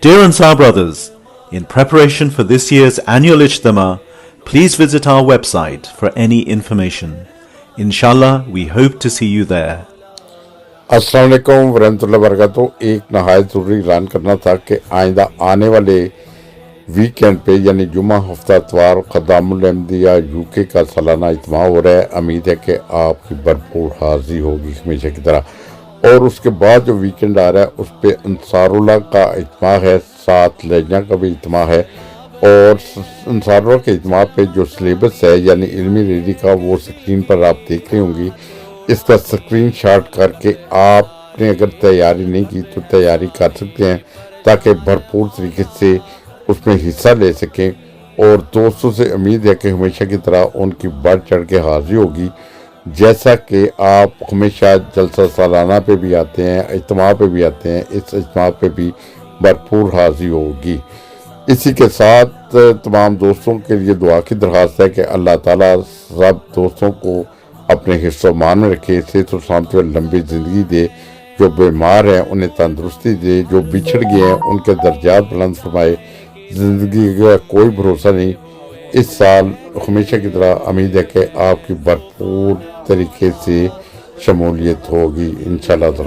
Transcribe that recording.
Dear Ansar brothers, in preparation for this year's annual Ijtima, please visit our website for any information. Inshallah, we hope to see you there. अस्सलाम वालेकुम वरहमतुल्लाहि वबरकातुहू। एक नहायत ज़रूरी ऐलान करना था कि आइंदा आने वाले वीकेंड पे यानी जुम्मा हफ्ता इतवार ख़दामुल अहमदिया यूके का सालाना इज्तिमा हो रहा है। उम्मीद है कि आपकी भरपूर हाज़िरी होगी हमेशा की तरह। और उसके बाद जो वीकेंड आ रहा है उस पर अंसारुल्लाह का इज्तिमा है, साथ लेजना का भी इज्तिमा है। और अंसारुल्लाह के इज्तिमा पे जो सिलेबस है यानी इल्मी रेडी का वो स्क्रीन पर आप देख रही होंगी। इसका स्क्रीन शॉट करके आपने अगर तैयारी नहीं की तो तैयारी कर सकते हैं ताकि भरपूर तरीके से उसमें हिस्सा ले सकें। और दोस्तों से उम्मीद है कि हमेशा की तरह उनकी बढ़ चढ़ के हाजिरी होगी। जैसा कि आप हमेशा जलसा सालाना पे भी आते हैं, इज्तिमा पे भी आते हैं, इस इज्तिमा पे भी भरपूर हाजिरी होगी। इसी के साथ तमाम दोस्तों के लिए दुआ की दरख्वास्त है कि अल्लाह ताला सब दोस्तों को अपने हिस्सों मान में रखे, सेहत और सलामती और लंबी ज़िंदगी दे। जो बीमार हैं उन्हें तंदुरुस्ती दे, जो बिछड़ गए हैं उनके दर्जात बुलंद फरमाए। ज़िंदगी का कोई भरोसा नहीं। इस साल हमेशा की तरह उम्मीद है कि आपकी भरपूर तरीके से शमूलियत होगी इंशाअल्लाह।